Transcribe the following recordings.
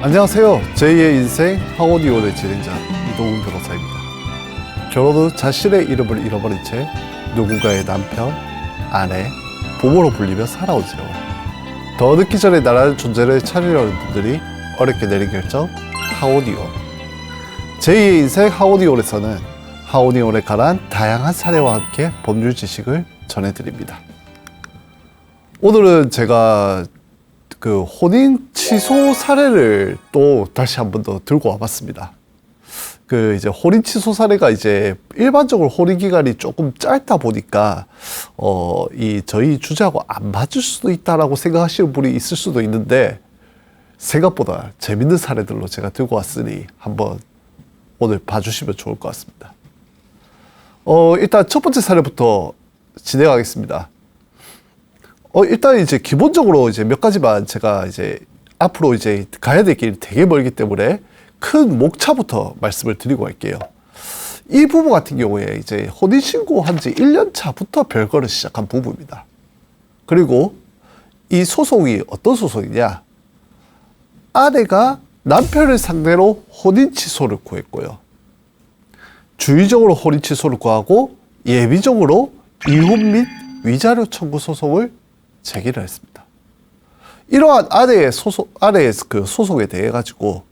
안녕하세요. 제2의 인생 하원이혼의 진행자 이동훈 변호사입니다. 결혼 후 자신의 이름을 잃어버린 채 누군가의 남편, 아내, 부모로 불리며 살아온 세월. 더 늦기 전에 나라는 존재를 차리려는 분들이 어렵게 내린 결정, 하원이혼. 제2의 인생 하원이혼에서는 하원이혼에 관한 다양한 사례와 함께 법률 지식을 전해드립니다. 오늘은 제가 혼인 취소 사례를 또 다시 한 번 더 들고 와봤습니다. 이제 혼인 취소 사례가 이제 일반적으로 혼인 기간이 조금 짧다 보니까 저희 주제하고 안 맞을 수도 있다라고 생각하시는 분이 있을 수도 있는데, 생각보다 재밌는 사례들로 제가 들고 왔으니 한번 오늘 봐주시면 좋을 것 같습니다. 일단 첫 번째 사례부터 진행하겠습니다. 일단 이제 기본적으로 이제 몇 가지만 제가 이제 앞으로 이제 가야 될 길이 되게 멀기 때문에 큰 목차부터 말씀을 드리고 갈게요. 이 부부 같은 경우에 이제 혼인신고한 지 1년 차부터 별거를 시작한 부부입니다. 그리고 이 소송이 어떤 소송이냐? 아내가 남편을 상대로 혼인 취소를 구했고요. 주의적으로 혼인 취소를 구하고 예비적으로 이혼 및 위자료 청구 소송을 제기를 했습니다. 이러한 아내의 소송에 대해 가지고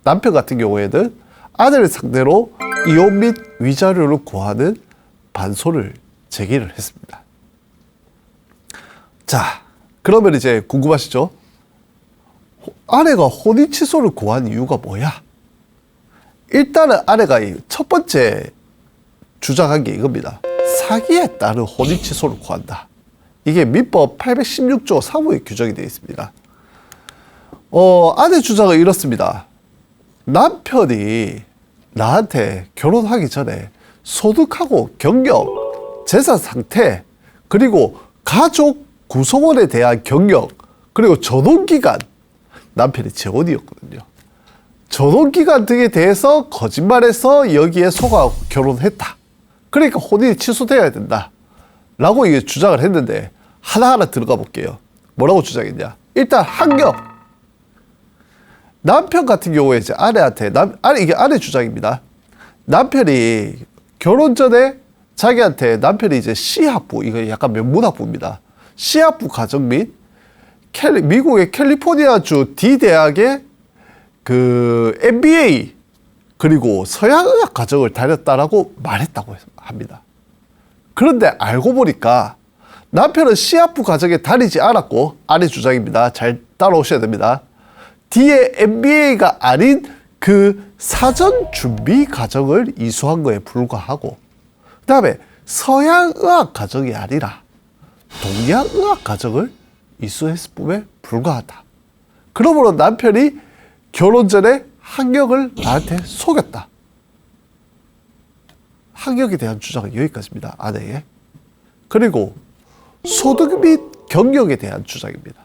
남편 같은 경우에는 아내를 상대로 이혼 및 위자료를 구하는 반소를 제기를 했습니다. 자, 그러면 이제 궁금하시죠? 아내가 혼인 취소를 구한 이유가 뭐야? 일단은 아내가 첫 번째 주장한 게 이겁니다. 사기에 따른 혼인 취소를 구한다. 이게 민법 816조 3호에 규정이 되어 있습니다. 아내 주장은 이렇습니다. 남편이 나한테 결혼하기 전에 소득하고 경력, 재산 상태, 그리고 가족 구성원에 대한 경력, 그리고 전혼기간, 남편이 재혼이었거든요. 전혼기간 등에 대해서 거짓말해서 여기에 속아 결혼했다. 그러니까 혼인이 취소돼야 된다. 라고 이게 주장을 했는데, 하나하나 들어가 볼게요. 뭐라고 주장했냐? 일단 환경. 남편 같은 경우에 이제 아내한테, 이게 아내 주장입니다. 남편이 결혼 전에 자기한테 남편이 이제 C학부, 이거 약간 명문학부입니다. C학부 과정 및 미국의 캘리포니아주 D대학의 MBA, 그리고 서양의학 과정을 다녔다라고 말했다고 합니다. 그런데 알고 보니까 남편은 C학부 과정에 다니지 않았고, 아내 주장입니다. 잘 따라오셔야 됩니다. D의 MBA가 아닌 그 사전 준비 과정을 이수한 거에 불과하고, 그 다음에 서양의학 과정이 아니라 동양의학 과정을 이수했을 뿐에 불과하다. 그러므로 남편이 결혼 전에 학력을 나한테 속였다. 학력에 대한 주장은 여기까지입니다. 아내의. 그리고 소득 및 경력에 대한 주장입니다.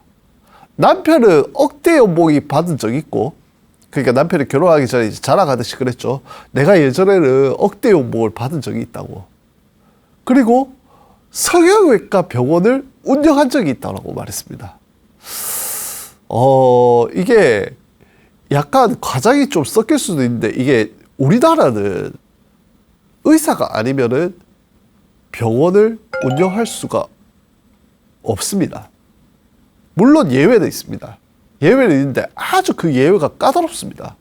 남편은 억대 연봉이 받은 적이 있고, 그러니까 남편이 결혼하기 전에 이제 자랑하듯이 그랬죠. 내가 예전에는 억대 연봉을 받은 적이 있다고. 그리고 성형외과 병원을 운영한 적이 있다고 말했습니다. 이게 약간 과장이 좀 섞일 수도 있는데, 이게 우리나라는 의사가 아니면은 병원을 운영할 수가 없습니다. 물론 예외는 있습니다. 예외는 있는데 아주 그 예외가 까다롭습니다.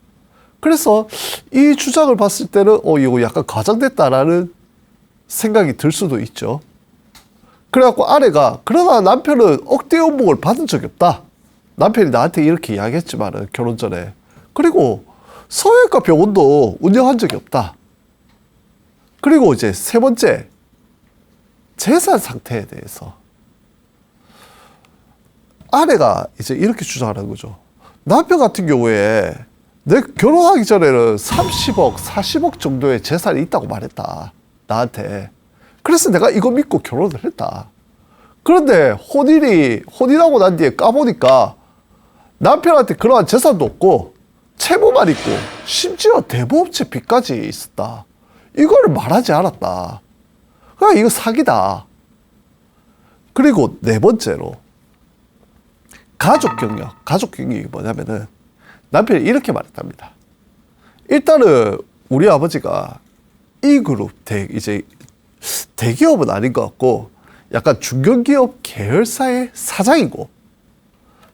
그래서 이 주장을 봤을 때는 이거 약간 과장됐다라는 생각이 들 수도 있죠. 그래갖고 아내가, 그러나 남편은 억대 연봉을 받은 적이 없다. 남편이 나한테 이렇게 이야기했지만은 결혼 전에. 그리고 성형외과 병원도 운영한 적이 없다. 그리고 이제 세 번째, 재산 상태에 대해서 아내가 이제 이렇게 주장하는 거죠. 남편 같은 경우에 내 결혼하기 전에는 30억, 40억 정도의 재산이 있다고 말했다. 나한테. 그래서 내가 이거 믿고 결혼을 했다. 그런데 혼인하고 난 뒤에 까보니까 남편한테 그러한 재산도 없고 채무만 있고 심지어 대부업체 빚까지 있었다. 이걸 말하지 않았다. 그러니까 이거 사기다. 그리고 네 번째로 가족 경력이 뭐냐면은 남편이 이렇게 말했답니다. 일단은 우리 아버지가 이 그룹 이제 대기업은 아닌 것 같고 약간 중견기업 계열사의 사장이고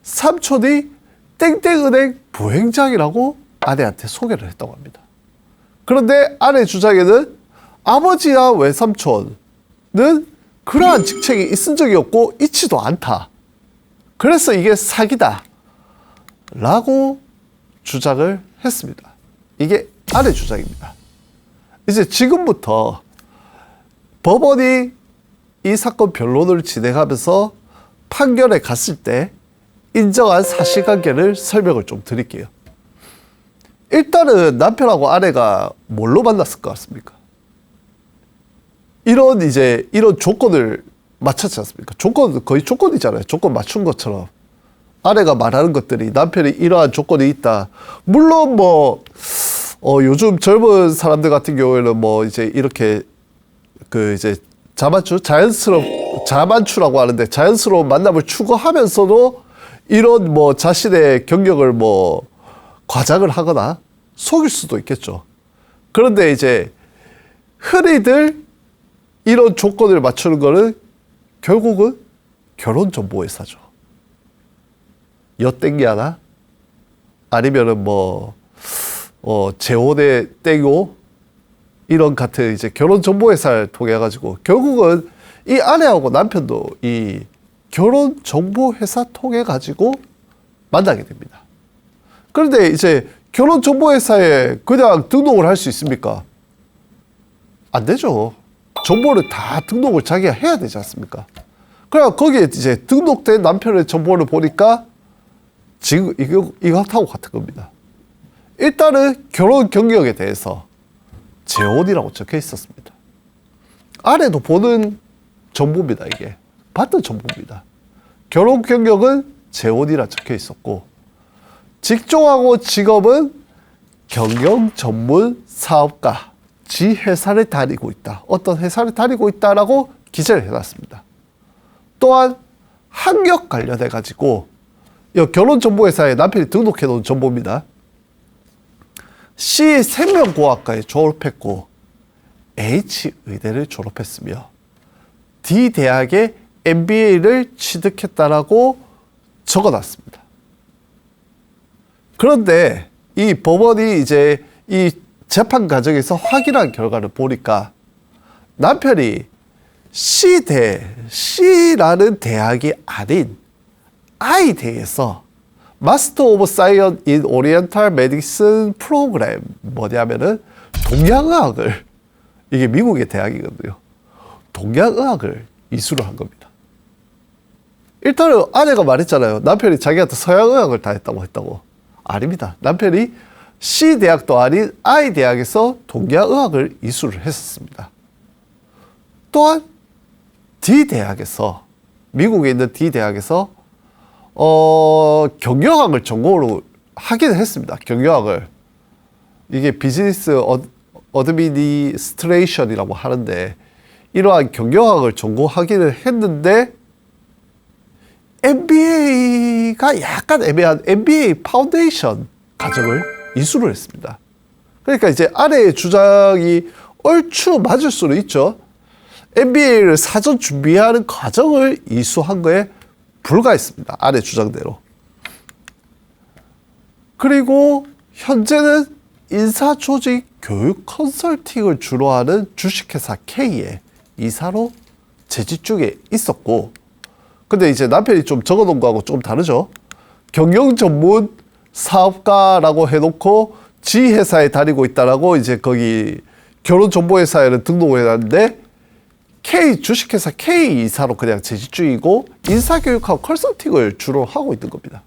삼촌이 땡땡은행 부행장이라고 아내한테 소개를 했다고 합니다. 그런데 아내 주장에는 아버지와 외삼촌은 그러한 직책이 있은 적이 없고 있지도 않다. 그래서 이게 사기다 라고 주장을 했습니다. 이게 아내 주장입니다. 이제 지금부터 법원이 이 사건 변론을 진행하면서 판결에 갔을 때 인정한 사실관계를 설명을 좀 드릴게요. 일단은 남편하고 아내가 뭘로 만났을 것 같습니까? 이런 조건을 맞췄지 않습니까? 거의 조건이잖아요. 조건 맞춘 것처럼. 아내가 말하는 것들이 남편이 이러한 조건이 있다. 물론 요즘 젊은 사람들 같은 경우에는 이렇게 자만추라고 하는데 자연스러운 만남을 추구하면서도 이런 자신의 경력을 과장을 하거나 속일 수도 있겠죠. 그런데 이제 흔히들 이런 조건을 맞추는 거는 결국은 결혼정보회사죠. 엿땡기 하나? 아니면은 재혼의 땡오? 이런 같은 이제 결혼정보회사를 통해 가지고 결국은 이 아내하고 남편도 이 결혼정보회사 통해 가지고 만나게 됩니다. 그런데 이제 결혼정보회사에 그냥 등록을 할 수 있습니까? 안 되죠. 정보를 다 등록을 자기가 해야 되지 않습니까? 그래 거기에 이제 등록된 남편의 정보를 보니까 지금 이것하고 같은 겁니다. 일단은 결혼 경력에 대해서 재혼이라고 적혀 있었습니다. 아내도 보는 정보입니다. 이게 받은 정보입니다. 결혼 경력은 재혼이라 적혀 있었고 직종하고 직업은 경영 전문 사업가, 지 회사를 다니고 있다. 어떤 회사를 다니고 있다라고 기재를 해놨습니다. 또한 학력 관련해 가지고 결혼정보회사에 남편이 등록해 놓은 정보입니다. C 생명공학과에 졸업했고 H 의대를 졸업했으며 D 대학에 MBA를 취득했다라고 적어놨습니다. 그런데 이 법원이 이제 이 재판 과정에서 확인한 결과를 보니까 남편이 C라는 대학이 아닌 I대에서 마스터 오브 사이언스 인 오리엔탈 메디슨 프로그램 뭐냐면은 동양의학을 이게 미국의 대학이거든요. 동양의학을 이수를 한 겁니다. 일단은 아내가 말했잖아요. 남편이 자기한테 서양의학을 다 했다고. 아닙니다. 남편이 C 대학도 아닌 I 대학에서 동양의학을 이수를 했었습니다. 또한 D 대학에서 미국에 있는 D 대학에서 경영학을 전공으로 하긴 했습니다. 경영학을 이게 비즈니스 어드미니스트레이션이라고 하는데 이러한 경영학을 전공하기는 했는데 MBA가 약간 애매한 MBA 파운데이션 과정을 이수를 했습니다. 그러니까 이제 아내의 주장이 얼추 맞을 수는 있죠. MBA를 사전 준비하는 과정을 이수한 거에 불과했습니다. 아내 주장대로. 그리고 현재는 인사조직 교육 컨설팅을 주로 하는 주식회사 K의 이사로 재직 중에 있었고 근데 이제 남편이 좀 적어놓은 거하고 좀 다르죠. 경영 전문 사업가라고 해놓고 지 회사에 다니고 있다라고 이제 거기 결혼정보회사에는 등록을 해놨는데 K 주식회사 K 이사로 그냥 재직 중이고 인사교육하고 컨설팅을 주로 하고 있는 겁니다.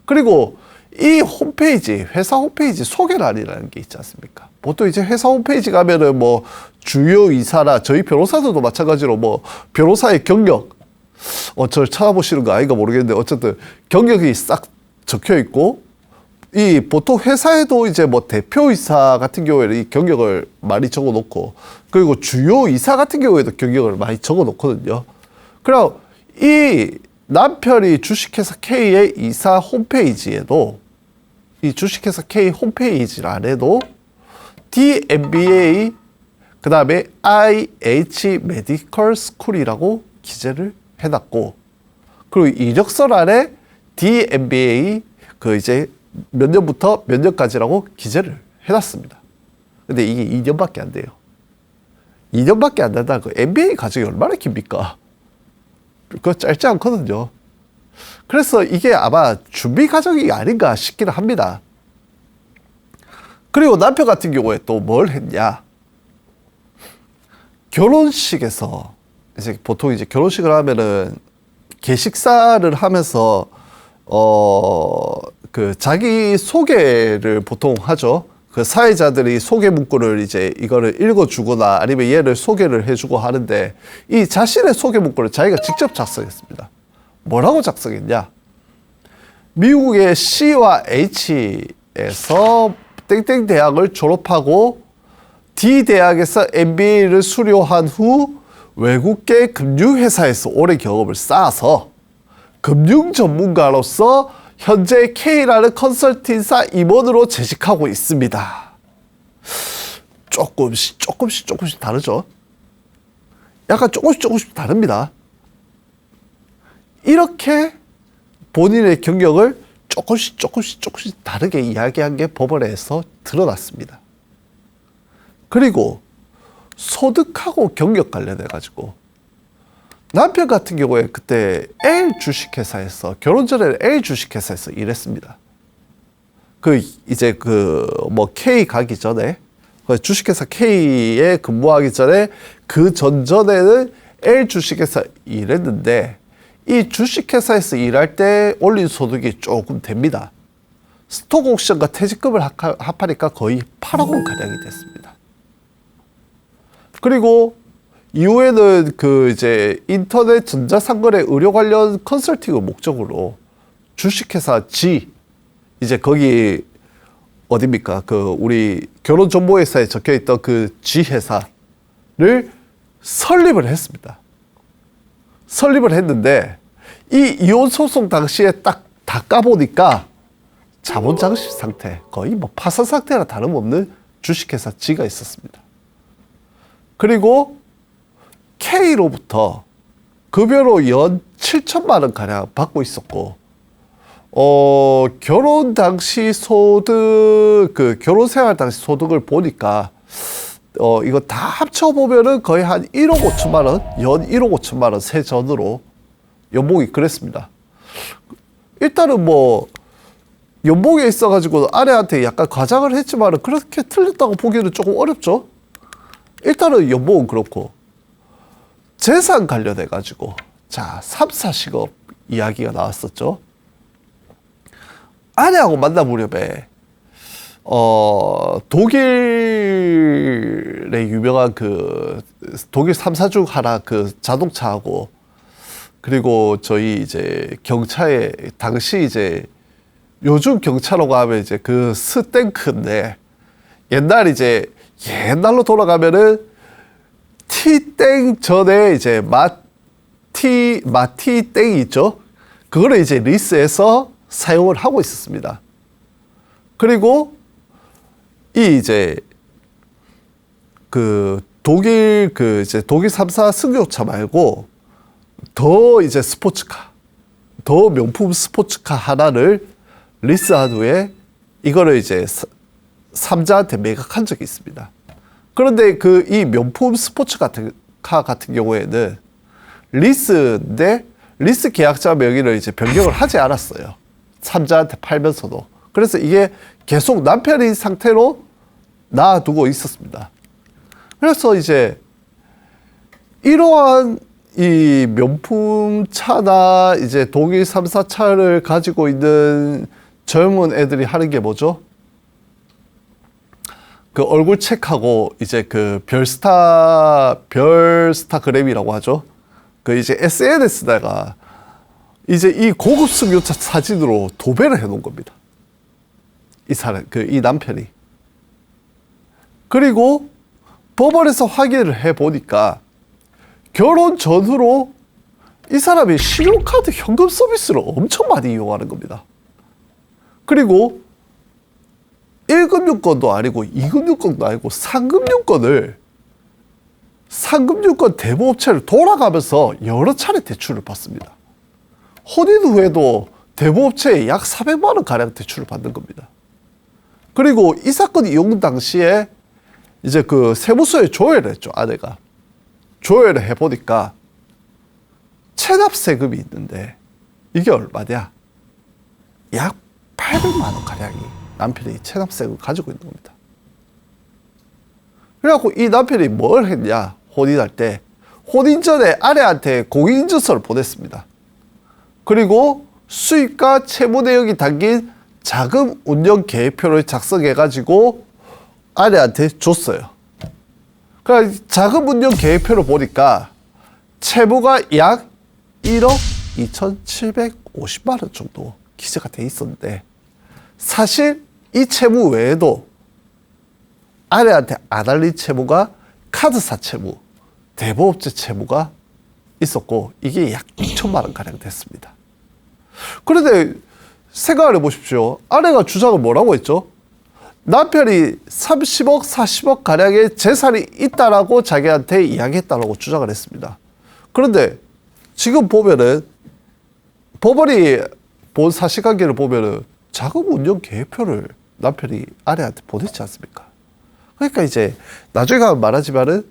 그리고 이 홈페이지, 회사 홈페이지 소개란이라는 게 있지 않습니까? 보통 이제 회사 홈페이지 가면은 주요 이사나 저희 변호사들도 마찬가지로 변호사의 경력 저를 찾아보시는 거 아닌가 모르겠는데 어쨌든 경력이 싹 적혀 있고 이 보통 회사에도 이제 대표이사 같은 경우에는 이 경력을 많이 적어 놓고 그리고 주요 이사 같은 경우에도 경력을 많이 적어 놓거든요. 그럼 이 남편이 주식회사 K의 이사 홈페이지에도 이 주식회사 K 홈페이지란에도 DMBA 그 다음에 IH 메디컬 스쿨이라고 기재를 해놨고, 그리고 이력서 안에 DMBA 그 이제 몇 년부터 몇 년까지라고 기재를 해놨습니다. 근데 이게 2년밖에 안 돼요. 2년밖에 안 된다. 그 MBA 과정이 얼마나 깁니까? 그거 짧지 않거든요. 그래서 이게 아마 준비 과정이 아닌가 싶기는 합니다. 그리고 남편 같은 경우에 또 뭘 했냐? 결혼식에서 이제 보통 이제 결혼식을 하면은 계식사를 하면서 그 자기 소개를 보통 하죠. 그 사회자들이 소개 문구를 이제 이거를 읽어주거나 아니면 얘를 소개를 해주고 하는데, 이 자신의 소개 문구를 자기가 직접 작성했습니다. 뭐라고 작성했냐? 미국의 C와 H에서 땡땡 대학을 졸업하고 D 대학에서 MBA를 수료한 후 외국계 금융회사에서 오랜 경험을 쌓아서 금융 전문가로서 현재 K라는 컨설팅사 임원으로 재직하고 있습니다. 조금씩 다르죠? 약간 조금씩 다릅니다. 이렇게 본인의 경력을 조금씩 다르게 이야기한 게 법원에서 드러났습니다. 그리고 소득하고 경력 관련해가지고 남편 같은 경우에 그때 L 주식회사에서, 결혼 전에 L 주식회사에서 일했습니다. 그 이제 그 뭐 K 가기 전에, 그 주식회사 K에 근무하기 전에 그 전전에는 L 주식회사 일했는데, 이 주식회사에서 일할 때 올린 소득이 조금 됩니다. 스톡 옵션과 퇴직금을 합하니까 거의 8억 원 가량이 됐습니다. 그리고 이후에는 그 이제 인터넷 전자상거래 의료 관련 컨설팅을 목적으로 주식회사 G, 이제 거기 어딥니까? 그 우리 결혼정보회사에 적혀있던 그 G 회사를 설립을 했습니다. 설립을 했는데 이 이혼 소송 당시에 딱 다 까보니까 자본 장실 상태, 거의 뭐 파산 상태나 다름없는 주식회사 G가 있었습니다. 그리고 K로부터 급여로 연 7천만 원 가량 받고 있었고, 결혼 당시 소득, 그 결혼 생활 당시 소득을 보니까 이거 다 합쳐보면은 거의 한 1억 5천만 원, 연 1억 5천만 원 세전으로 연봉이 그랬습니다. 일단은 뭐 연봉에 있어가지고 아내한테 약간 과장을 했지만은 그렇게 틀렸다고 보기는 조금 어렵죠. 일단은 연봉은 그렇고, 재산 관련해가지고 자 3사식업 이야기가 나왔었죠. 아내하고 만날 무렵에 독일의 유명한 그 독일 3사 중 하나 그 자동차하고, 그리고 저희 이제 경차에 당시 이제 요즘 경차라고 하면 이제 그 스탱크인데, 옛날 이제 옛날로 돌아가면은 T땡 전에 이제 마티땡이 있죠. 그거를 이제 리스에서 사용을 하고 있었습니다. 그리고 이 이제 그 독일 3사 승용차 말고 더 이제 스포츠카, 더 명품 스포츠카 하나를 리스한 후에 이거를 이제 삼자한테 매각한 적이 있습니다. 그런데 그 이 명품 스포츠카 같은 경우에는 리스인데 리스 계약자 명의를 이제 변경을 하지 않았어요. 삼자한테 팔면서도. 그래서 이게 계속 남편인 상태로 놔두고 있었습니다. 그래서 이제 이러한 이 명품 차나 이제 독일 3사 차를 가지고 있는 젊은 애들이 하는 게 뭐죠? 그 얼굴 체크하고 이제 그 별스타그램이라고 하죠. 그 이제 SNS다가 이제 이 고급 승용차 사진으로 도배를 해놓은 겁니다. 이 사람, 이 남편이. 그리고 법원에서 확인을 해보니까 결혼 전후로 이 사람이 신용카드 현금 서비스를 엄청 많이 이용하는 겁니다. 그리고 1금융권도 아니고 2금융권도 아니고 3금융권 대부업체를 돌아가면서 여러 차례 대출을 받습니다. 혼인 후에도 대부업체에 약 400만 원 가량 대출을 받는 겁니다. 그리고 이 사건 이용 당시에 이제 그 세무서에 조회를 했죠. 아내가 조회를 해보니까 체납세금이 있는데 이게 얼마냐? 약 800만 원 가량이 남편이 체납세금을 가지고 있는 겁니다. 그래갖고 이 남편이 뭘 했냐? 혼인할 때 혼인 전에 아내한테 공인인증서를 보냈습니다. 그리고 수입과 채무 내역이 담긴 자금 운영 계획표를 작성해가지고 아내한테 줬어요. 그러니까 자금 운영 계획표를 보니까 채무가 약 1억 2,750만 원 정도 기재가 돼 있었는데 사실 이 채무 외에도 아내한테 안 알린 채무가 카드사 채무, 대부업체 채무가 있었고 이게 약 6천만 원 가량 됐습니다. 그런데 생각을 해보십시오. 아내가 주장을 뭐라고 했죠? 남편이 30억, 40억 가량의 재산이 있다라고 자기한테 이야기했다라고 주장을 했습니다. 그런데 지금 보면은 법원이 본 사실관계를 보면은 자금 운용 계획표를 남편이 아내한테 보냈지 않습니까? 그러니까 이제 나중에 가면 말하지만은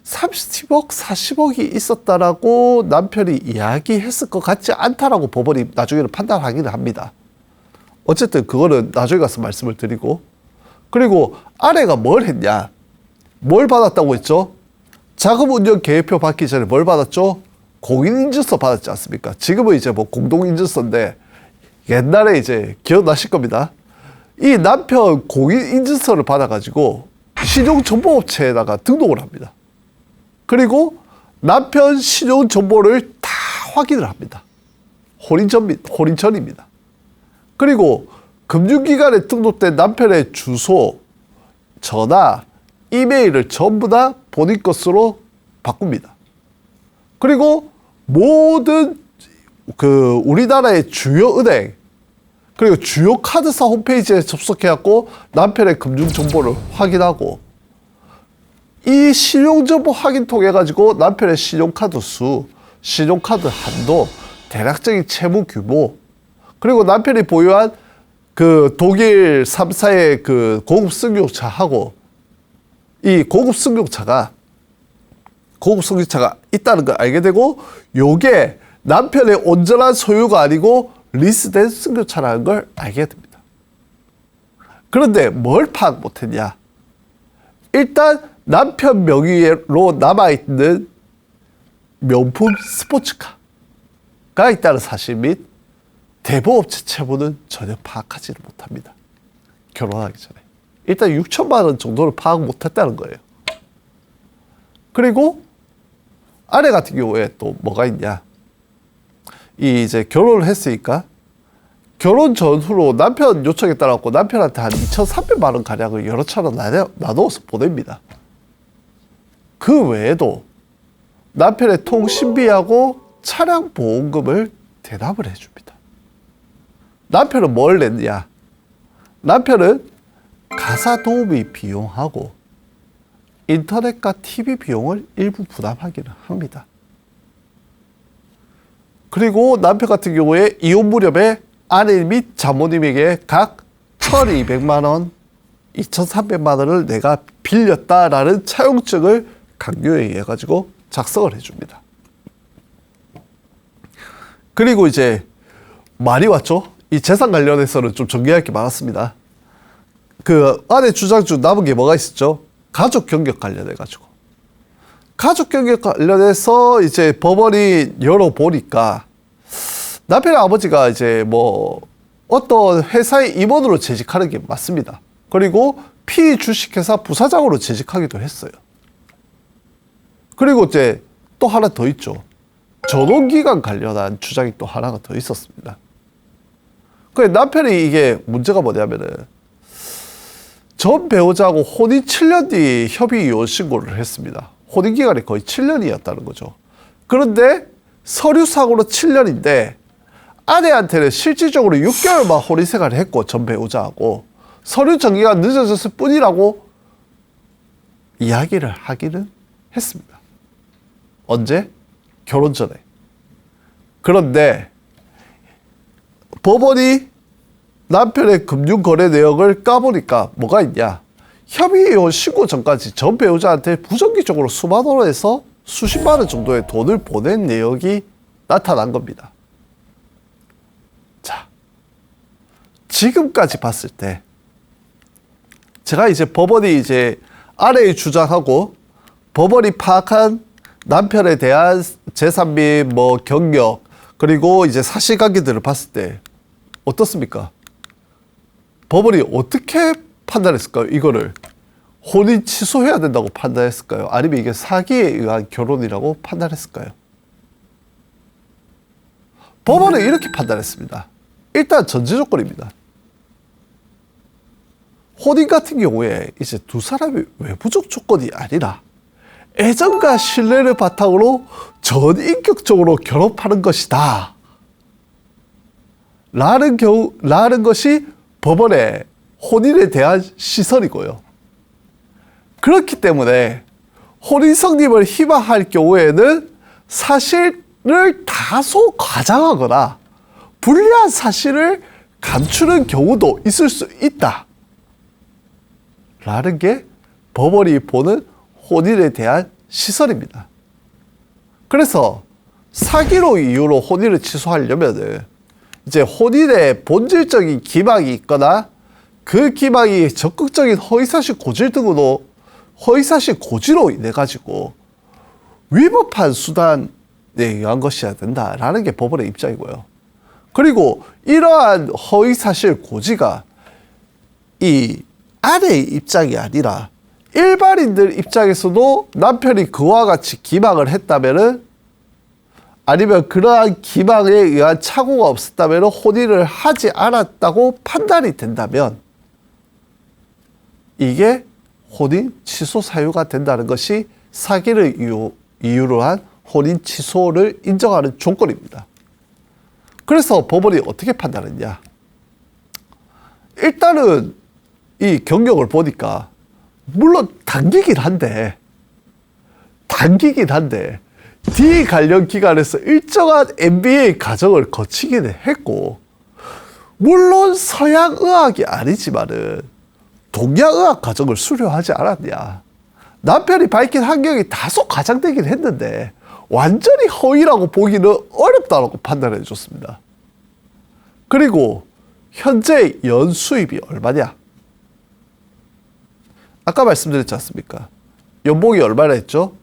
30억, 40억이 있었다라고 남편이 이야기했을 것 같지 않다라고 법원이 나중에는 판단하기는 합니다. 어쨌든 그거는 나중에 가서 말씀을 드리고, 그리고 아내가 뭘 했냐? 뭘 받았다고 했죠? 자금 운용 계획표 받기 전에 뭘 받았죠? 공인인증서 받았지 않습니까? 지금은 이제 뭐 공동인증서인데 옛날에 이제 기억나실 겁니다. 이 남편 공인인증서를 받아가지고 신용정보업체에다가 등록을 합니다. 그리고 남편 신용정보를 다 확인을 합니다. 혼인 전입니다. 그리고 금융기관에 등록된 남편의 주소, 전화, 이메일을 전부 다 본인 것으로 바꿉니다. 그리고 모든 그 우리나라의 주요 은행 그리고 주요 카드사 홈페이지에 접속해갖고 남편의 금융정보를 확인하고 이 신용정보 확인 통해 가지고 남편의 신용카드 수, 신용카드 한도, 대략적인 채무 규모, 그리고 남편이 보유한 그 독일 3사의 그 고급 승용차하고 이 고급 승용차가 있다는 걸 알게 되고 요게 남편의 온전한 소유가 아니고 리스된 승용차라는 걸 알게 됩니다. 그런데 뭘 파악 못했냐? 일단 남편 명의로 남아있는 명품 스포츠카가 있다는 사실 및 대부업체 채무는 전혀 파악하지를 못합니다. 결혼하기 전에. 일단 6천만 원 정도를 파악 못했다는 거예요. 그리고 아내 같은 경우에 또 뭐가 있냐? 이제 결혼을 했으니까 결혼 전후로 남편 요청에 따라서 남편한테 한 2,300만 원 가량을 여러 차례 나누어서 보냅니다. 그 외에도 남편의 통신비하고 차량 보험금을 대납을 해줍니다. 남편은 뭘 냈냐? 남편은 가사 도우미 비용하고 인터넷과 TV 비용을 일부 부담하기는 합니다. 그리고 남편 같은 경우에 이혼 무렵에 아내 및 자모님에게 각 1,200만 원, 2,300만 원을 내가 빌렸다라는 차용증을 강요에 의해 가지고 작성을 해줍니다. 그리고 이제 말이 왔죠. 이 재산 관련해서는 좀 정리할 게 많았습니다. 그 아내 주장 중 남은 게 뭐가 있었죠? 가족 경력 관련해 가지고. 가족 경력 관련해서 이제 법원이 열어보니까 남편의 아버지가 이제 뭐 어떤 회사의 임원으로 재직하는 게 맞습니다. 그리고 피의 주식회사 부사장으로 재직하기도 했어요. 그리고 이제 또 하나 더 있죠. 전원기간 관련한 주장이 또 하나가 더 있었습니다. 그 남편이 이게 문제가 뭐냐면은 전 배우자하고 혼인 7년 뒤 협의 이혼 신고를 했습니다. 혼인 기간이 거의 7년이었다는 거죠. 그런데 서류상으로 7년인데 아내한테는 실질적으로 6개월만 혼인 생활을 했고 전 배우자하고 서류 전개가 늦어졌을 뿐이라고 이야기를 하기는 했습니다. 언제? 결혼 전에. 그런데 법원이 남편의 금융거래 내역을 까보니까 뭐가 있냐. 협의이혼 신고 전까지 전 배우자한테 부정기적으로 수만 원에서 수십만 원 정도의 돈을 보낸 내역이 나타난 겁니다. 자, 지금까지 봤을 때 제가 이제 법원이 이제 아내의 주장하고 법원이 파악한 남편에 대한 재산 및 뭐 경력 그리고 이제 사실관계들을 봤을 때 어떻습니까? 법원이 어떻게 판단했을까요? 이거를 혼인 취소해야 된다고 판단했을까요? 아니면 이게 사기에 의한 결혼이라고 판단했을까요? 법원은 이렇게 판단했습니다. 일단 전제 조건입니다. 혼인 같은 경우에 이제 두 사람이 외부적 조건이 아니라 애정과 신뢰를 바탕으로 전인격적으로 결합하는 것이다. 라는 것이 법원의 혼인에 대한 시선이고요. 그렇기 때문에 혼인 성립을 희망할 경우에는 사실을 다소 과장하거나 불리한 사실을 감추는 경우도 있을 수 있다. 라는 게 법원이 보는 혼인에 대한 시선입니다. 그래서 사기로 이유로 혼인을 취소하려면은 이제 혼인의 본질적인 기망이 있거나 그 기망이 적극적인 허위사실 고질 등으로 허위사실 고지로 인해 가지고 위법한 수단에 의한 것이어야 된다라는 게 법원의 입장이고요. 그리고 이러한 허위사실 고지가 이 아내의 입장이 아니라 일반인들 입장에서도 남편이 그와 같이 기망을 했다면은 아니면 그러한 기망에 의한 착오가 없었다면 혼인을 하지 않았다고 판단이 된다면 이게 혼인 취소 사유가 된다는 것이 사기를 이유로 한 혼인 취소를 인정하는 조건입니다. 그래서 법원이 어떻게 판단했냐. 일단은 이 경력을 보니까 물론 단기긴 한데 D 관련 기관에서 일정한 MBA 과정을 거치기는 했고 물론 서양의학이 아니지만은 동양의학 과정을 수료하지 않았냐. 남편이 밝힌 환경이 다소 과장되긴 했는데 완전히 허위라고 보기는 어렵다고 판단해 줬습니다. 그리고 현재 연수입이 얼마냐? 아까 말씀드렸지 않습니까? 연봉이 얼마나 했죠?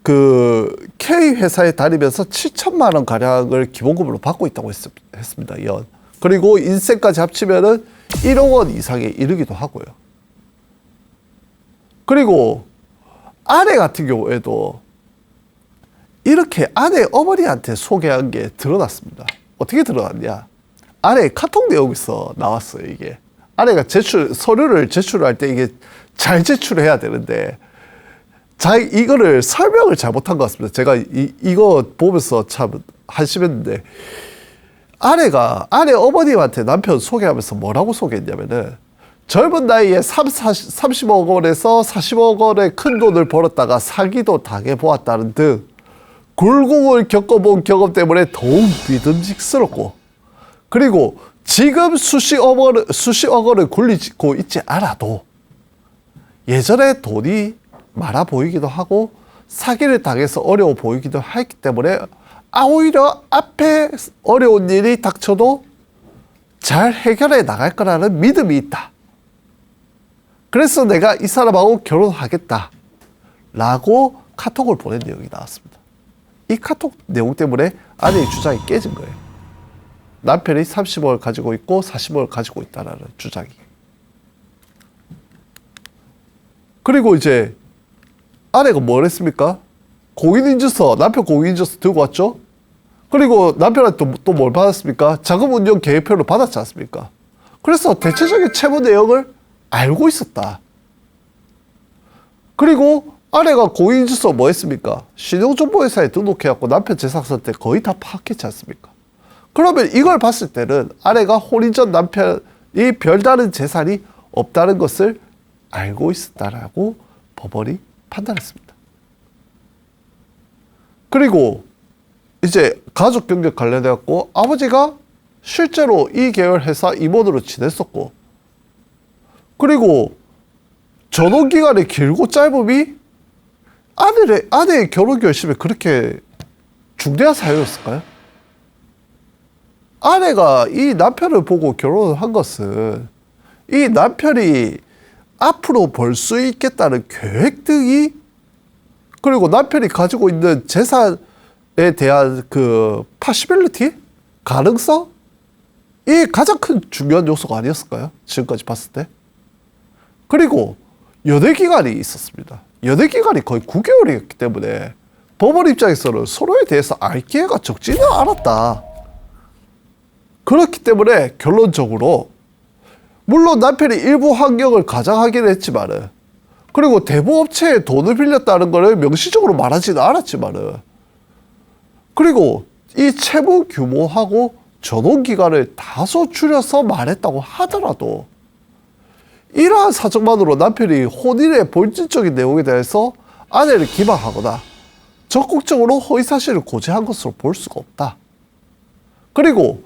그 K 회사에 다니면서 7천만 원 가량을 기본급으로 받고 있다고 했습니다. 연. 그리고 인센까지 합치면은 1억 원 이상에 이르기도 하고요. 그리고 아내 같은 경우에도 이렇게 아내 어머니한테 소개한 게 드러났습니다. 어떻게 드러났냐? 아내의 카톡 내용에서 나왔어요, 이게. 아내가 서류를 제출할 때 이게 잘 제출해야 되는데, 이거를 설명을 잘못한 것 같습니다. 제가 이거 보면서 참 한심했는데, 아내 어머님한테 남편 소개하면서 뭐라고 소개했냐면은, 젊은 나이에 30억 원에서 40억 원의 큰 돈을 벌었다가 사기도 당해보았다는 등, 굴곡을 겪어본 경험 때문에 더욱 믿음직스럽고, 그리고 지금 수십억 원을 굴리고 있지 않아도 예전에 돈이 많아 보이기도 하고 사기를 당해서 어려워 보이기도 했기 때문에 오히려 앞에 어려운 일이 닥쳐도 잘 해결해 나갈 거라는 믿음이 있다. 그래서 내가 이 사람하고 결혼하겠다 라고 카톡을 보낸 내용이 나왔습니다. 이 카톡 내용 때문에 아내의 주장이 깨진 거예요. 남편이 30억을 가지고 있고 40억을 가지고 있다는 주장이. 그리고 이제 아내가 뭘 했습니까? 공인인증서, 남편 공인인증서 들고 왔죠? 그리고 남편한테 또 뭘 받았습니까? 자금운용 계획표를 받았지 않습니까? 그래서 대체적인 채무 내역을 알고 있었다. 그리고 아내가 공인인증서 뭐 했습니까? 신용정보회사에 등록해갖고 남편 재산 상태 거의 다 파악했지 않습니까? 그러면 이걸 봤을 때는 아내가 혼인 전 남편이 이 별다른 재산이 없다는 것을 알고 있었다라고 법원이 판단했습니다. 그리고 이제 가족 경력 관련해갖고 아버지가 실제로 이 계열 회사 임원으로 지냈었고, 그리고 전원 기간이 길고 짧음이 아내의 결혼 결심에 그렇게 중대한 사유였을까요? 아내가 이 남편을 보고 결혼을 한 것은 이 남편이 앞으로 벌 수 있겠다는 계획 등이, 그리고 남편이 가지고 있는 재산에 대한 그 파시빌리티? 가능성? 이 가장 큰 중요한 요소가 아니었을까요? 지금까지 봤을 때. 그리고 연애 기간이 있었습니다. 연애 기간이 거의 9개월이었기 때문에 법원 입장에서는 서로에 대해서 알 기회가 적지는 않았다. 그렇기 때문에 결론적으로 물론 남편이 일부 환경을 가장하긴 했지만은, 그리고 대부업체에 돈을 빌렸다는 것을 명시적으로 말하지는 않았지만은, 그리고 이 채무 규모하고 전원 기간을 다소 줄여서 말했다고 하더라도 이러한 사정만으로 남편이 혼인의 본질적인 내용에 대해서 아내를 기망하거나 적극적으로 허위사실을 고지한 것으로 볼 수가 없다. 그리고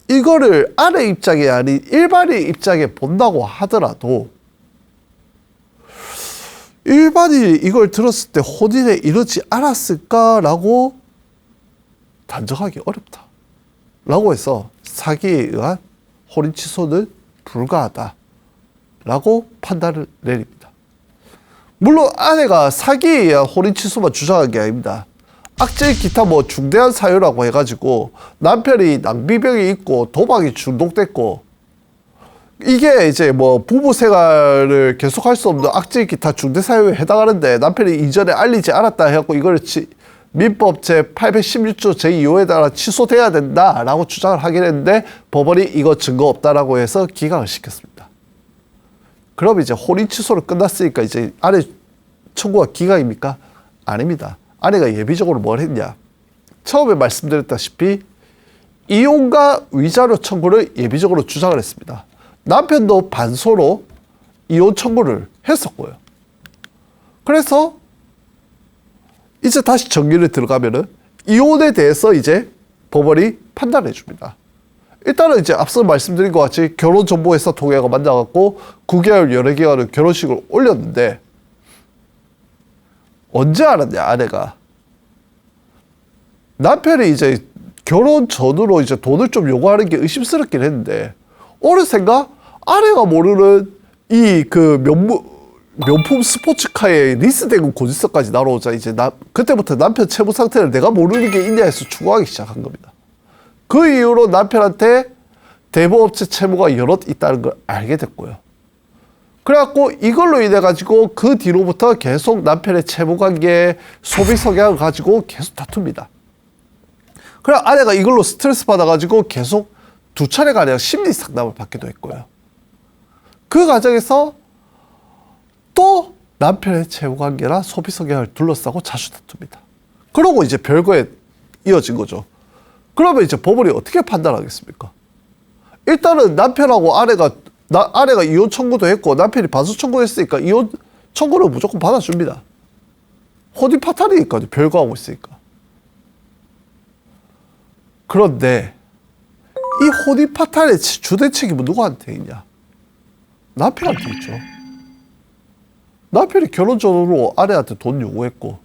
이거를 아내 입장이 아닌 일반인 입장에 본다고 하더라도 일반인이 이걸 들었을 때 혼인에 이르지 않았을까라고 단정하기 어렵다 라고 해서 사기에 의한 혼인 취소는 불가하다 라고 판단을 내립니다. 물론 아내가 사기에 의한 혼인 취소만 주장한 게 아닙니다. 악질 기타 뭐 중대한 사유라고 해가지고 남편이 낭비병이 있고 도박이 중독됐고, 이게 이제 뭐 부부 생활을 계속할 수 없는 악질 기타 중대 사유에 해당하는데 남편이 이전에 알리지 않았다 해갖고 이걸 민법 제816조 제2호에 따라 취소돼야 된다라고 주장을 하긴 했는데 법원이 이거 증거 없다라고 해서 기각을 시켰습니다. 그럼 이제 혼인 취소로 끝났으니까 이제 아내 청구가 기각입니까? 아닙니다. 아내가 예비적으로 뭘 했냐? 처음에 말씀드렸다시피 이혼과 위자료 청구를 예비적으로 주장을 했습니다. 남편도 반소로 이혼 청구를 했었고요. 그래서 이제 다시 정리를 들어가면은 이혼에 대해서 이제 법원이 판단해 줍니다. 일단은 이제 앞서 말씀드린 것 같이 결혼정보회사 통해가 만나갖고 9개월 연애기간을 결혼식을 올렸는데, 언제 알았냐, 아내가. 남편이 이제 결혼 전후로 이제 돈을 좀 요구하는 게 의심스럽긴 했는데, 어느샌가 아내가 모르는 이 그 명품 스포츠카에 리스대금 고지서까지 날아오자 이제 그때부터 남편 채무 상태를 내가 모르는 게 있냐 해서 추궁하기 시작한 겁니다. 그 이후로 남편한테 대부업체 채무가 여럿 있다는 걸 알게 됐고요. 그래갖고 이걸로 인해 가지고 그 뒤로부터 계속 남편의 채무 관계, 소비 성향을 가지고 계속 다툽니다. 그래 아내가 이걸로 스트레스 받아가지고 계속 2차례가 아니라 심리 상담을 받기도 했고요. 그 과정에서 또 남편의 채무 관계나 소비 성향을 둘러싸고 자주 다툽니다. 그러고 이제 별거에 이어진 거죠. 그러면 이제 법원이 어떻게 판단하겠습니까? 일단은 남편하고 아내가 이혼 청구도 했고 남편이 반소 청구했으니까 이혼 청구를 무조건 받아줍니다. 혼인 파탄이니까요. 별거하고 있으니까. 그런데 이 혼인 파탄의 주된 책임은 누구한테 있냐? 남편한테 있죠. 남편이 결혼 전후로 아내한테 돈 요구했고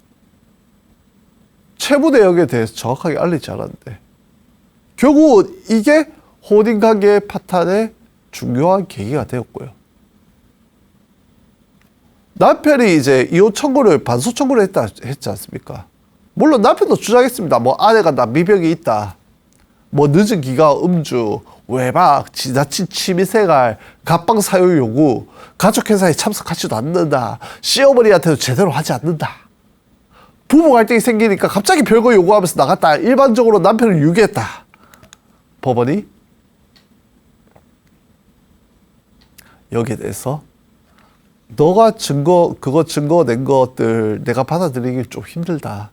채무 내역에 대해서 정확하게 알리지 않았는데 결국 이게 혼인관계의 파탄의 중요한 계기가 되었고요. 남편이 이제 이혼 청구를 반소 청구를 했지 않습니까? 물론 남편도 주장했습니다. 뭐 아내가 낭비병이 있다. 뭐 늦은 기가 음주, 외박, 지나친 취미생활, 갑방 사유 요구, 가족회사에 참석하지도 않는다. 시어머니한테도 제대로 하지 않는다. 부부 갈등이 생기니까 갑자기 별거 요구하면서 나갔다. 일반적으로 남편을 유기했다. 법원이 여기에 대해서 너가 그거 증거 낸 것들 내가 받아들이기 좀 힘들다.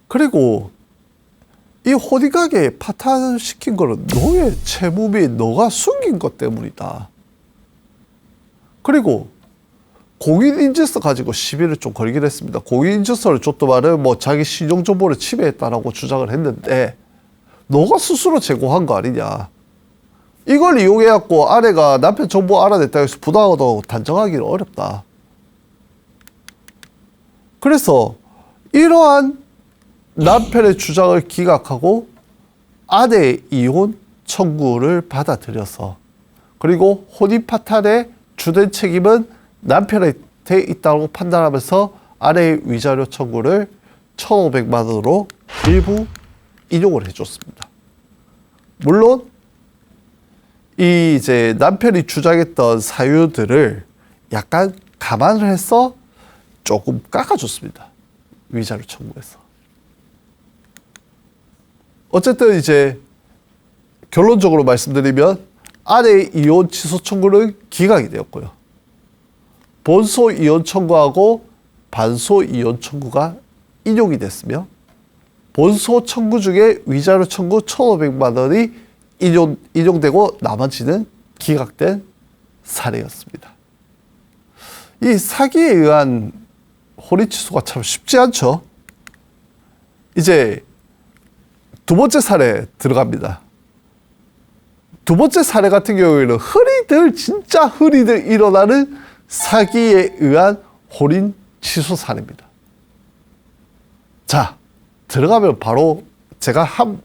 그리고 이 호디가게 파탄시킨 거는 너의 채무 및 너가 숨긴 것 때문이다. 그리고 공인인증서 가지고 시비를 좀 걸긴 했습니다. 공인인증서를 줬더만은 뭐 자기 신용정보를 침해했다라고 주장을 했는데 너가 스스로 제공한 거 아니냐. 이걸 이용해갖고 아내가 남편 정보 알아냈다고 해서 부당하다고 단정하기는 어렵다. 그래서 이러한 남편의 주장을 기각하고 아내의 이혼 청구를 받아들여서 그리고 혼인 파탄의 주된 책임은 남편한테 있다고 판단하면서 아내의 위자료 청구를 1,500만 원으로 일부 인용을 해줬습니다. 물론 이 이제 남편이 주장했던 사유들을 약간 감안을 해서 조금 깎아줬습니다. 위자료 청구해서. 어쨌든 이제 결론적으로 말씀드리면 아내의 이혼 취소 청구는 기각이 되었고요. 본소 이혼 청구하고 반소 이혼 청구가 인용이 됐으며 본소 청구 중에 위자료 청구 1,500만 원이 인용되고 나머지는 기각된 사례였습니다. 이 사기에 의한 혼인 취소가 참 쉽지 않죠. 이제 두 번째 사례 들어갑니다. 두 번째 사례 같은 경우에는 진짜 흔히들 일어나는 사기에 의한 혼인 취소 사례입니다. 자, 들어가면 바로 제가 한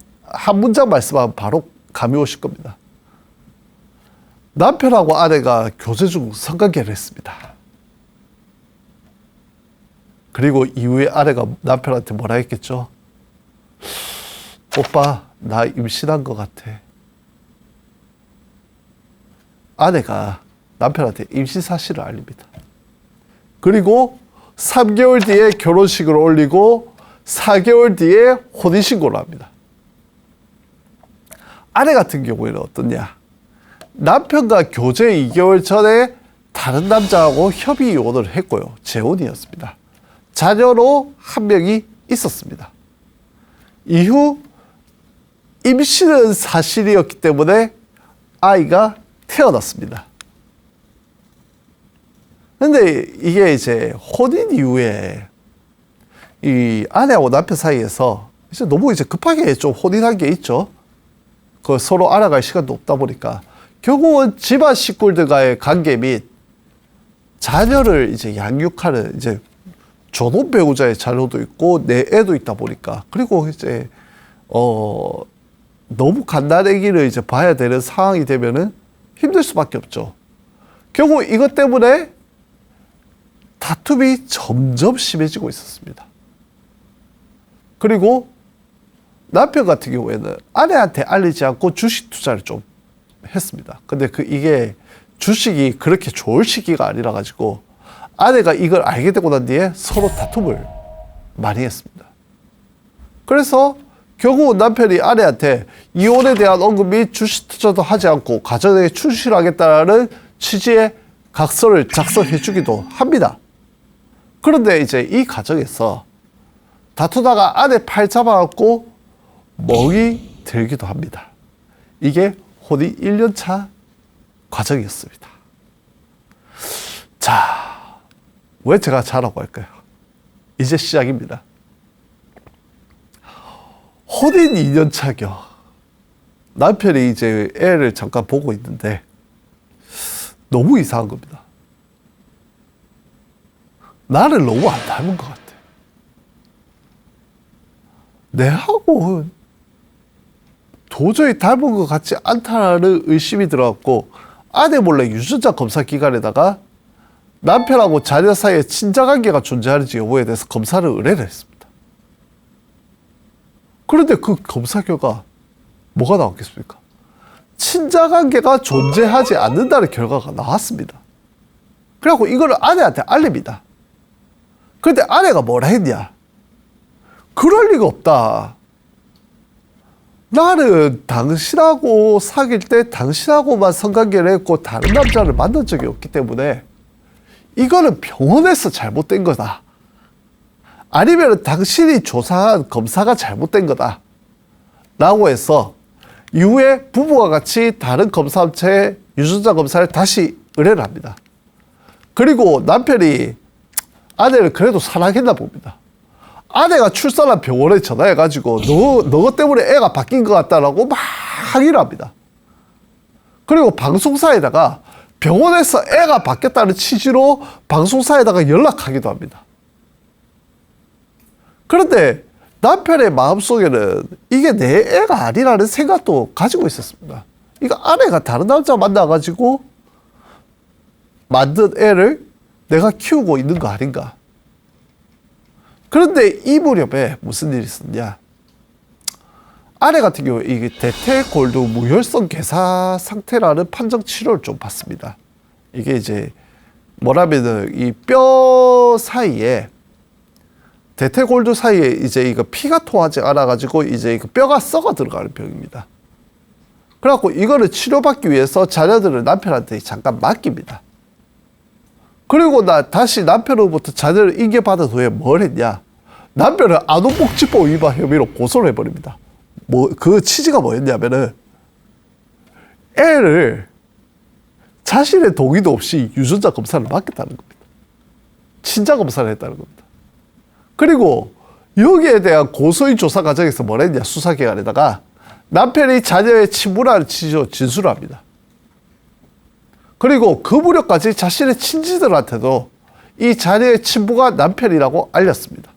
문장 말씀하면 바로 감이 오실 겁니다. 남편하고 아내가 교제 중 성관계를 했습니다. 그리고 이후에 아내가 남편한테 뭐라 했겠죠? 오빠, 나 임신한 것 같아. 아내가 남편한테 임신 사실을 알립니다. 그리고 3개월 뒤에 결혼식을 올리고 4개월 뒤에 혼인신고를 합니다. 아내 같은 경우에는 어떻냐? 남편과 교제 2개월 전에 다른 남자하고 협의 이혼을 했고요. 재혼이었습니다. 자녀로 한 명이 있었습니다. 이후 임신은 사실이었기 때문에 아이가 태어났습니다. 근데 이게 이제 혼인 이후에 이 아내하고 남편 사이에서 이제 너무 이제 급하게 좀 혼인한 게 있죠. 그 서로 알아갈 시간도 없다 보니까 결국은 집안 식구들과의 관계 및 자녀를 이제 양육하는 이제 전혼 배우자의 자녀도 있고 내 애도 있다 보니까 그리고 이제 너무 갓난아기를 이제 봐야 되는 상황이 되면은 힘들 수밖에 없죠. 결국 이것 때문에 다툼이 점점 심해지고 있었습니다. 그리고 남편 같은 경우에는 아내한테 알리지 않고 주식 투자를 좀 했습니다. 근데 이게 주식이 그렇게 좋을 시기가 아니라 가지고 아내가 이걸 알게 되고 난 뒤에 서로 다툼을 많이 했습니다. 그래서 결국 남편이 아내한테 이혼에 대한 언급 및 주식 투자도 하지 않고 가정에 충실하겠다는 취지의 각서를 작성해 주기도 합니다. 그런데 이제 이 과정에서 다투다가 아내 팔 잡아갖고 멍이 들기도 합니다. 이게 혼인 1년차 과정이었습니다. 자, 왜 제가 자라고 할까요? 이제 시작입니다. 혼인 2년 차겨. 남편이 이제 애를 잠깐 보고 있는데 너무 이상한 겁니다. 나를 너무 안 닮은 것 같아. 내하고 도저히 닮은 것 같지 않다는 의심이 들어갔고 아내 몰래 유전자 검사 기관에다가 남편하고 자녀 사이에 친자관계가 존재하는지 여부에 대해서 검사를 의뢰를 했습니다. 그런데 그 검사 결과 뭐가 나왔겠습니까? 친자관계가 존재하지 않는다는 결과가 나왔습니다. 그래갖고 이걸 아내한테 알립니다. 그런데 아내가 뭐라 했냐? 그럴 리가 없다. 나는 당신하고 사귈 때 당신하고만 성관계를 했고 다른 남자를 만난 적이 없기 때문에 이거는 병원에서 잘못된 거다. 아니면 당신이 조사한 검사가 잘못된 거다. 라고 해서 이후에 부부와 같이 다른 검사업체에 유전자 검사를 다시 의뢰를 합니다. 그리고 남편이 아내를 그래도 사랑했나 봅니다. 아내가 출산한 병원에 전화해가지고 너 때문에 애가 바뀐 것 같다라고 막 항의를 합니다. 그리고 방송사에다가 병원에서 애가 바뀌었다는 취지로 방송사에다가 연락하기도 합니다. 그런데 남편의 마음속에는 이게 내 애가 아니라는 생각도 가지고 있었습니다. 이거 아내가 다른 남자 만나가지고 만든 애를 내가 키우고 있는 거 아닌가. 그런데 이 무렵에 무슨 일이 있었냐. 아내 같은 경우에 이게 대퇴골두 무혈성 괴사 상태라는 판정 치료를 좀 받습니다. 이게 이제 뭐라면은 이 뼈 사이에 대퇴골두 사이에 이제 이거 피가 통하지 않아가지고 이제 그 뼈가 썩어 들어가는 병입니다. 그래갖고 이거를 치료받기 위해서 자녀들을 남편한테 잠깐 맡깁니다. 그리고 다시 남편으로부터 자녀를 인계받은 후에 뭘 했냐. 남편을 아동복지법 위반 혐의로 고소를 해버립니다. 그 취지가 뭐였냐면은 애를 자신의 동의도 없이 유전자 검사를 맡겼다는 겁니다. 친자 검사를 했다는 겁니다. 그리고 여기에 대한 고소인 조사 과정에서 뭘 했냐. 수사기관에다가 남편이 자녀의 친부라는 취지로 진술을 합니다. 그리고 그 무렵까지 자신의 친지들한테도 이 자녀의 친부가 남편이라고 알렸습니다.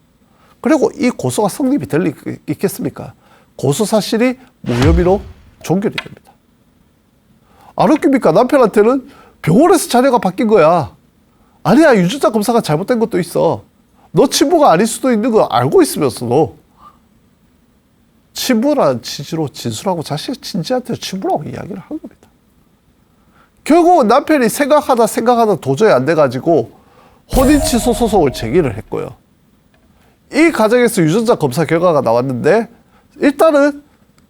그리고 이 고소가 성립이 될 리 있겠습니까? 고소 사실이 무혐의로 종결이 됩니다. 안 웃깁니까? 남편한테는 병원에서 자녀가 바뀐 거야. 아니야, 유전자 검사가 잘못된 것도 있어. 너 친부가 아닐 수도 있는 거 알고 있으면서도 친부라는 취지로 진술하고 자신의 친지한테 친부라고 이야기를 한 겁니다. 결국 남편이 생각하다 도저히 안 돼가지고 혼인 취소 소송을 제기를 했고요. 이 과정에서 유전자 검사 결과가 나왔는데 일단은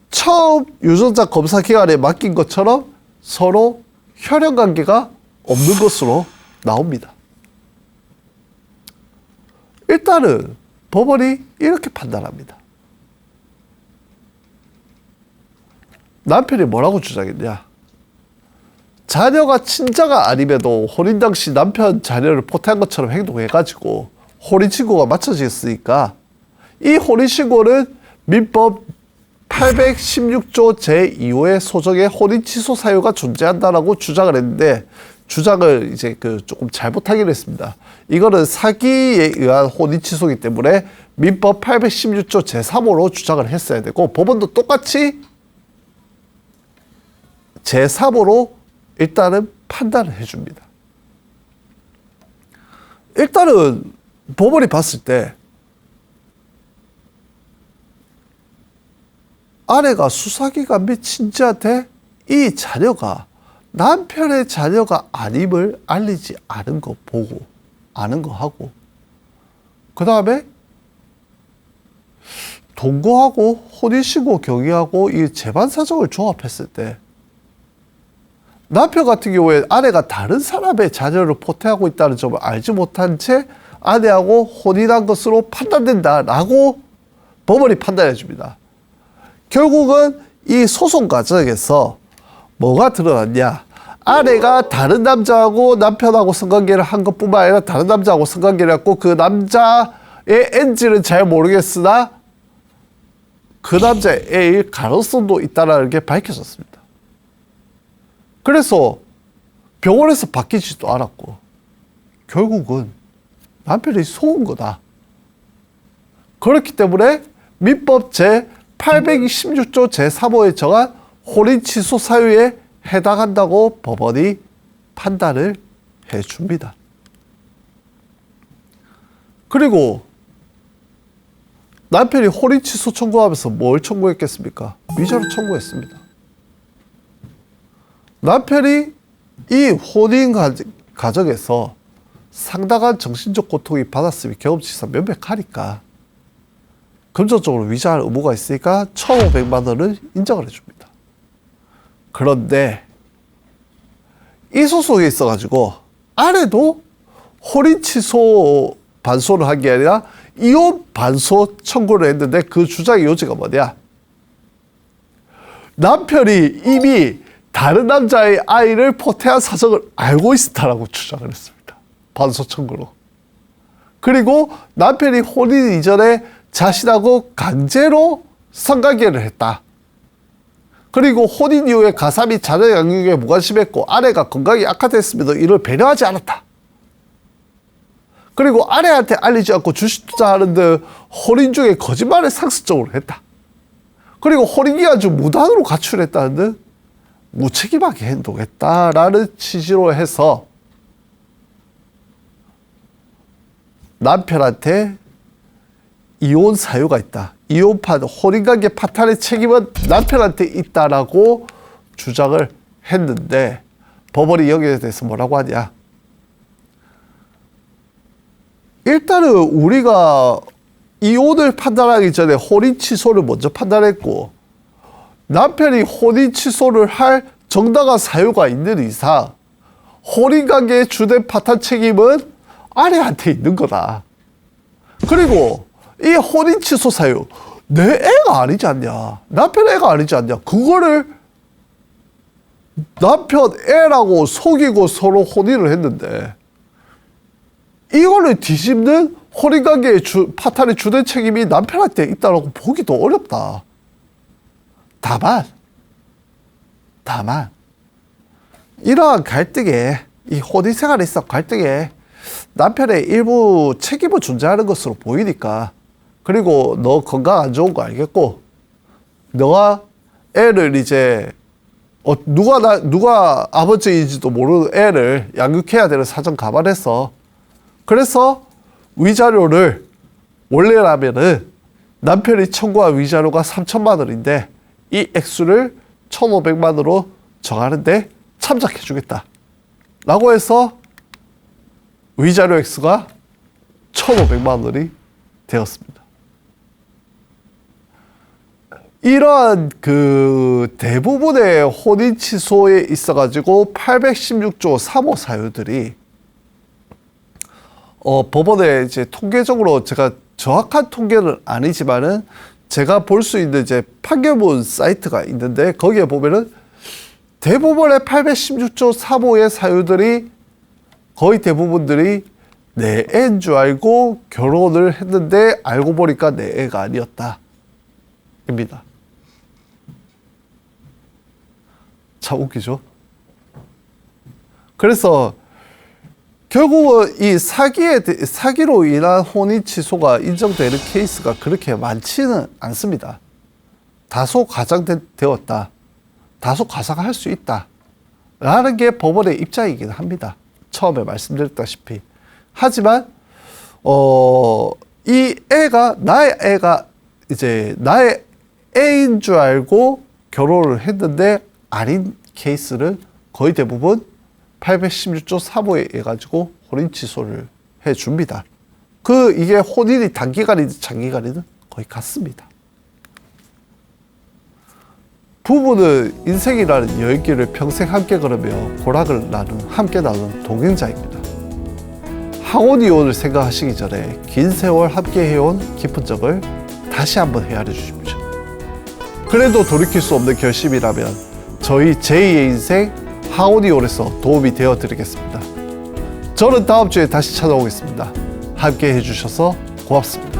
처음 유전자 검사 기관에 맡긴 것처럼 서로 혈연 관계가 없는 것으로 나옵니다. 일단은 법원이 이렇게 판단합니다. 남편이 뭐라고 주장했냐. 자녀가 친자가 아님에도 혼인 당시 남편 자녀를 포태한 것처럼 행동해가지고 혼인신고가 맞춰졌으니까 이 혼인신고는 민법 816조 제2호의 소정의 혼인 취소 사유가 존재한다라고 주장을 했는데 주장을 이제 조금 잘못하기로 했습니다. 이거는 사기에 의한 혼인 취소이기 때문에 민법 816조 제3호로 주장을 했어야 되고 법원도 똑같이 제3호로 일단은 판단을 해줍니다. 일단은 법원이 봤을 때 아내가 수사기관 및 친지한테 이 자녀가 남편의 자녀가 아님을 알리지 않은 거 보고 아는 거 하고 그 다음에 동거하고 혼인신고 경위하고 이 재반 사정을 종합했을 때 남편 같은 경우에 아내가 다른 사람의 자녀를 포태하고 있다는 점을 알지 못한 채 아내하고 혼인한 것으로 판단된다라고 법원이 판단해 줍니다. 결국은 이 소송 과정에서 뭐가 드러났냐. 아내가 다른 남자하고 남편하고 성관계를 한 것뿐만 아니라 다른 남자하고 성관계를 했고 그 남자의 엔지는 잘 모르겠으나 그 남자의 애일 가능성도 있다는 게 밝혀졌습니다. 그래서 병원에서 바뀌지도 않았고 결국은 남편이 속은 거다. 그렇기 때문에 민법 제816조 제3호에 정한 혼인 취소 사유에 해당한다고 법원이 판단을 해줍니다. 그리고 남편이 혼인 취소 청구하면서 뭘 청구했겠습니까? 위자료 청구했습니다. 남편이 이 혼인 과정에서 상당한 정신적 고통이 받았으면 경험치상 명백하니까 금전적으로 위자할 의무가 있으니까 1,500만 원을 인정을 해줍니다. 그런데 이 소송에 있어가지고 아내도 혼인 취소 반소를 한 게 아니라 이혼 반소 청구를 했는데 그 주장의 요지가 뭐냐? 남편이 이미 다른 남자의 아이를 포태한 사정을 알고 있었다라고 주장을 했습니다. 반소 청구로. 그리고 남편이 혼인 이전에 자신하고 강제로 성관계를 했다. 그리고 혼인 이후에 가사 및 자녀 양육에 무관심했고 아내가 건강이 악화됐음에도 이를 배려하지 않았다. 그리고 아내한테 알리지 않고 주식 투자하는 등 혼인 중에 거짓말을 상습적으로 했다. 그리고 혼인기간 중 무단으로 가출했다는 등 무책임하게 행동했다라는 취지로 해서 남편한테 이혼 사유가 있다. 혼인관계 파탄의 책임은 남편한테 있다라고 주장을 했는데 법원이 여기에 대해서 뭐라고 하냐. 일단은 우리가 이혼을 판단하기 전에 혼인 취소를 먼저 판단했고 남편이 혼인 취소를 할 정당한 사유가 있는 이상 혼인관계의 주된 파탄 책임은 아내한테 있는 거다. 그리고 이 혼인 취소 사유 내 애가 아니지 않냐, 남편 애가 아니지 않냐, 그거를 남편 애라고 속이고 서로 혼인을 했는데 이거를 뒤집는 혼인관계의 파탄의 주된 책임이 남편한테 있다고 보기도 어렵다. 다만 이러한 갈등에, 이 혼인 생활에 있어 갈등에 남편의 일부 책임은 존재하는 것으로 보이니까, 그리고 너 건강 안 좋은 거 알겠고 너가 애를 이제 누가 아버지인지도 모르는 애를 양육해야 되는 사정 감안해서, 그래서 위자료를 원래라면은 남편이 청구한 위자료가 3천만 원인데 이 액수를 1,500만 원으로 정하는데 참작해 주겠다 라고 해서 위자료 액수가 1,500만 원이 되었습니다. 이러한 그 대부분의 혼인 취소에 있어가지고 816조 3호 사유들이 법원에 이제 통계적으로 제가 정확한 통계는 아니지만은 제가 볼 수 있는 이제 판결문 사이트가 있는데 거기에 보면은 대부분의 816조 3호의 사유들이 거의 대부분들이 내 애인 줄 알고 결혼을 했는데 알고 보니까 내 애가 아니었다 입니다. 참 웃기죠? 그래서 결국은 이 사기로 인한 혼인 취소가 인정되는 케이스가 그렇게 많지는 않습니다. 다소 과장되었다. 다소 과장할 수 있다. 라는 게 법원의 입장이긴 합니다. 처음에 말씀드렸다시피. 하지만, 이 애가, 나의 애인 줄 알고 결혼을 했는데 아닌 케이스를 거의 대부분 816조 3호에 해가지고 혼인 취소를 해줍니다. 이게 혼인이 단기간이든 장기간이든 거의 같습니다. 부부는 인생이라는 여행길을 평생 함께 걸으며 고락을 함께 나눈 동행자입니다. 항혼 이혼을 생각하시기 전에 긴 세월 함께 해온 깊은 적을 다시 한번 헤아려 주십시오. 그래도 돌이킬 수 없는 결심이라면 저희 제2의 인생 항혼 이혼에서 도움이 되어 드리겠습니다. 저는 다음 주에 다시 찾아오겠습니다. 함께 해주셔서 고맙습니다.